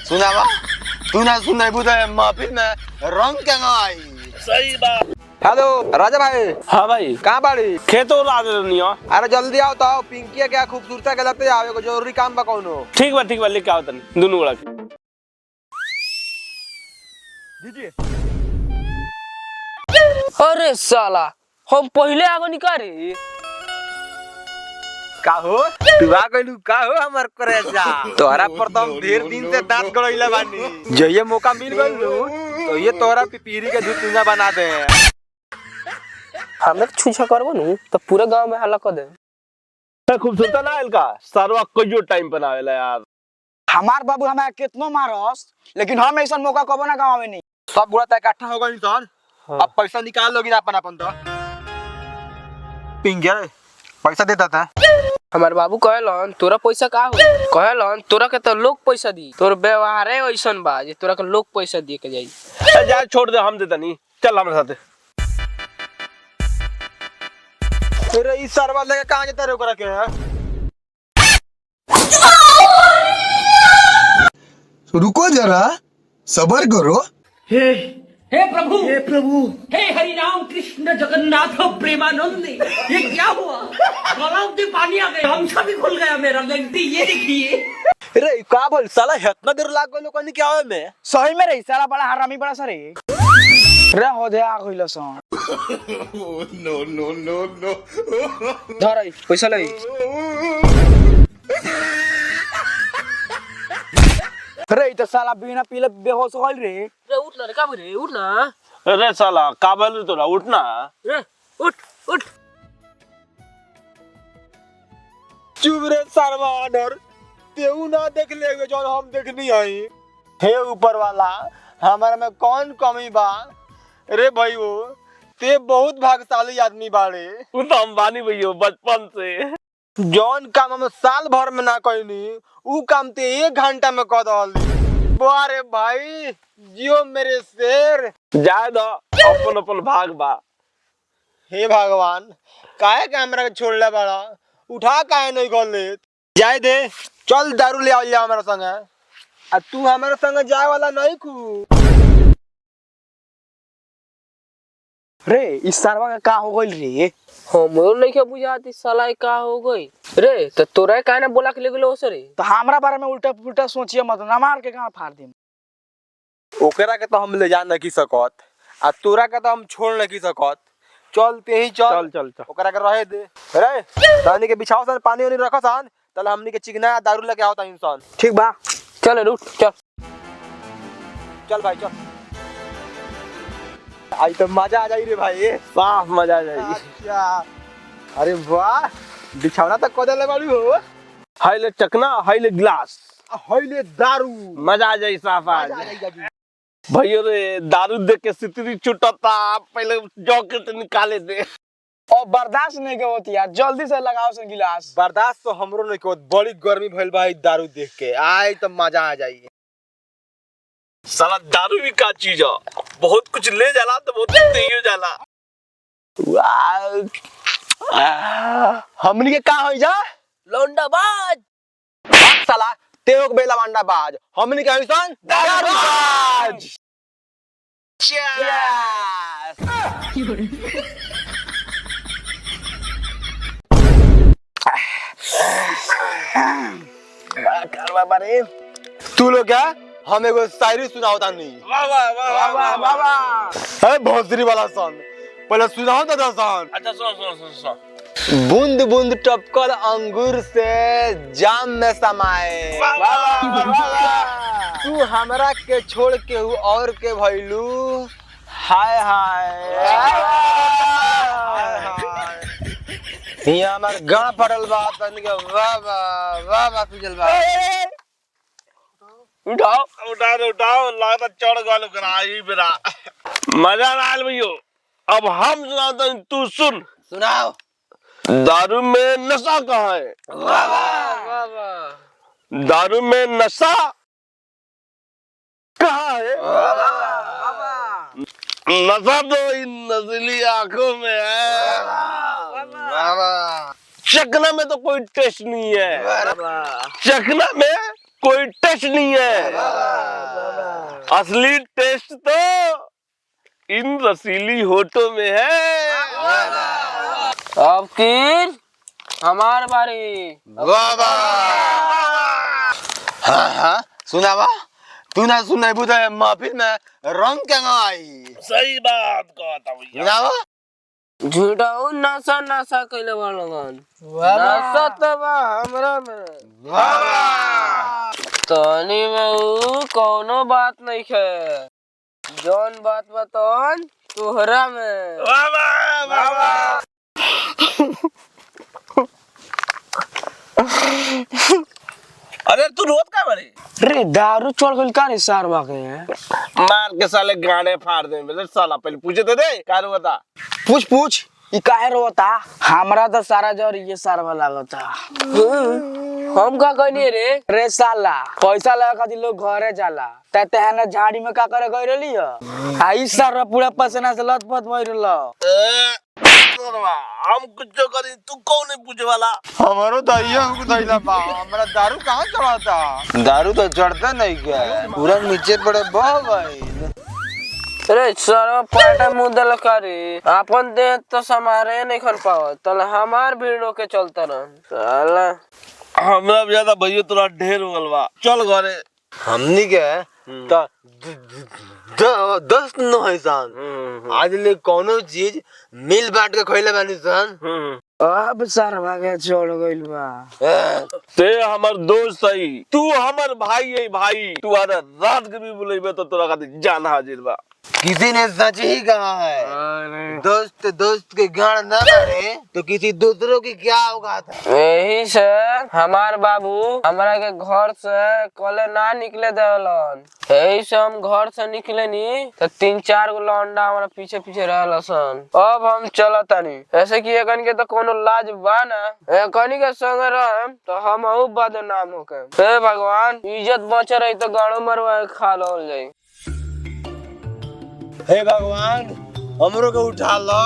सुना बा तू ना सुना बुदा महफिल में रंग के आई सही बात। हेलो राजा भाई। हाँ भाई कहाँ बाड़ी? खेतों नहीं हो। अरे जल्दी आओ तो पिंकी क्या खूबसूरत के लगते आवे को जरूरी काम बा कौनो। ठीक बा लेके आओ तनी दोनों गोला के। दीजिए। अरे साला हम पहले आगो निकारे का हो तू आ गइलू का हो हमर करे जा तोहरा पर तो हम ढेर दिन से दांत गड़इला बानी जो ये मौका मिल गइलू तो ये तोहरा पिपीरी के धुतुंगा बना दे। हमें छुछा करबो नु तो पूरे गांव में हल्ला कर दे। खूबसूरत ना आइल का सरवा कहियो टाइम पे ना आवेला यार। हमार बाबू हमें कितनो मारस लेकिन हम ऐसा मौका कबो ना गाँव में नहीं। सब बुरा तय इकट्ठा हो गइल सन। अब पैसा निकाल लोगी ना अपन तो पिंगे पैसा देता था। हमार बाबू कहलन तोरा पैसा का हो कहलन तोरा के तो लोग पैसा दी तोर व्यवहार है ऐसन बा जे तोरा के लोग पैसा दे के जाई। जा छोड़ दे हम देता नहीं चल हमारे साथ। फिर इस सरवा लेके कहां जाता रे ओकरा के? रुको जरा सबर करो। हे प्रभु हे हरि राम कृष्ण जगन्नाथ प्रेमानंद ये क्या हुआ? गलाव से पानी आ गया हम सभी खुल गया मेरा लगती ये देखिए। रे का बोल साला इतना देर लाग गइल कोनी क्या होए में? सही में रे साला बड़ा हरामी बड़ा सरे रे हो दे आ गइल सन। नो धर आई पैसा ले। रे तो साला बिना पीले बेहोश होइल रे। रे उठ ना रे का रे उठ ना। अरे साला का बोल तोरा उठना। रे उठ उठ। चुप रे सरवा ऑर्डर तेऊ ना देख ले जो हम देखनी आई। हे ऊपर वाला हमारे में कौन कमी बा? रे भाई वो ते बहुत भाग्यशाली आदमी बाड़े। वो तो हम बानी भैया बचपन से जौन काम हम साल भर में ना कइनी ऊ काम ते 1 घंटा में कर दली। बारे भाई जियो मेरे शेर। जाए दो अपन अपन भाग बा। हे भगवान काहे के हमरा के छोड़ले बाड़ा उठा काहे नहीं कर ले? जाए दे चल दारू ले आओ हमारे संग। आ तू हमारे संग जाए वाला नहीं खू। रे इस सरवा का हो गइल रे? हमरो नहीं के बुझाती साला का हो गई रे तो तोरा काहे ना बोला के ले गेलो ओसरे। तो हमरा बारे में उल्टा पुल्टा सोचिए मत ना मार के गांव फाड़ दे। ओकरा के तो हम ले जा नहीं सकत आ तोरा के तो हम छोड़ नहीं सकत। चलते ही चल चल चल ओकरा के रहे दे। रे दानी के बिछाओ सन पानी ओनी रखो सन तले हमनी के चिकना दारू लेके आओ ता इंसान। ठीक बा चल उठ चल चल भाई चल। आई तो मजा आ जाई रे भाई। साफ मजा आ जाएगी। अच्छा अरे वाह बिछौना तक कदे ले बाड़ी हो। हाइले चकना हाइले गिलास हइले दारू मजा आ जाई साफ आज। भैया रे दारू देख के सितरी छुटता पहले जौ के तो निकाले दे। और बर्दाश्त नहीं के होती यार जल्दी से लगाओ से गिलास। बर्दाश्त तो हमरो नहीं को बड़ी गर्मी भइल बा दारू देख के आई तो मजा आ जाई। साला दारू भी का चीज है बहुत कुछ ले जाला तो बहुत कुछ नहीं हो जाला। हमनी के का होई जा लौंडा बाज साला तेओ के बेला वांडा बाज हमनी के हइसन दारू बाज। करवा बारे तू लोग क्या हम एगो शायरी सुनाओ तानी। वाह वाह वाह वाह वाह वाह। है भोसरी वाला सन पहले सुनाओ तो सन। अच्छा सुन बूंद बूंद टपकल अंगूर से जाम में समाए। तू हमरा के छोड़ के हूँ और के भइलू हाय हाय। हिया हमार गाँव पड़ल बा तन के वाह वाह वाह वाह सुजल बा। उठाओ उठाओ लगता चढ़ गल कराई बेरा मजा ना आयल भैया। अब हम सुनाते तू सुन। सुनाओ। दारू में नशा कहाँ है? वाह वाह वाह। दारू में नशा कहाँ है? नशा तो इन नजली आंखों में है। चखना में तो कोई टेस्ट नहीं है। चखना में कोई टेस्ट नहीं है। असली टेस्ट तो इन रसीली होठों में है। अब की हमार बारी। हाँ हाँ सुनावा तू ना सुनाई बुदा महफिल में रंग क्या आई सही बात कहता भैया। सुनावा झूठाऊ नशा नशा कैले बाड़न। नशा तो बा हमरा में। तनी में ऊ कोनो बात नहीं है। जौन बात बतौन तोहरा में। वाह वाह वाह वाह। अरे तू रोत का बड़े रे दारू चढ़ गइल का रे सारवा के? मार के साले गाने फाड़ दे मेरे साला। पहले पूछे तो दे का रो बता। पूछ पूछ ई काहे रोता? हमरा तो सारा जर ये सारवा लागता। हम का कहनी रे? रे साला पैसा लगा खातिर लोग घरे जाला तेहना झाड़ी में का करे गई रही आई सारा पूरा पसीना से लथपथ भइल रह। हम कुछ करी तू कौन है पूछे वाला? हमारो दैया हमको दैला बा हमरा दारू कहाँ चढ़ाता? दारू तो चढ़ता नहीं क्या पूरा नीचे पड़े बह गई। अरे सारा पाटा मुंह दल करे अपन दे तो समारे नहीं खन पाव तल हमार भीड़ों के चलता रह साला। हमरा भी ज्यादा भैया तोरा ढेर हो गल बा। चल घरे। हमनी के तो दोस्त न है सन। आज ले कोनो चीज मिल बांट के खइले बानी सन। अब सारवा के चढ़ गइल बा। ते हमर दोस्त है तू हमर भाई है भाई। तू आधा रात के भी बुलेबे तो तोरा खातिर जान हाजिर बा। किसी ने सच ही कहा है दोस्त दोस्त के गाड़ न मारे तो किसी दूसरों की क्या होगा था। यही से हमार बाबू हमरा के घर से कले ना निकले देवलन। यही से हम घर से निकले नी तो 3-4 गो लौंडा हमारा पीछे पीछे रहल सन। अब हम चलतानी ऐसे कि एकन के तो कोनो लाज बा ना। एकनी के संग रहम तो हम ऊ बदनाम होके। हे भगवान इज्जत बचे रही तो गाड़ो मरवा खा लो जाई। हे भगवान हमरो को उठा लो।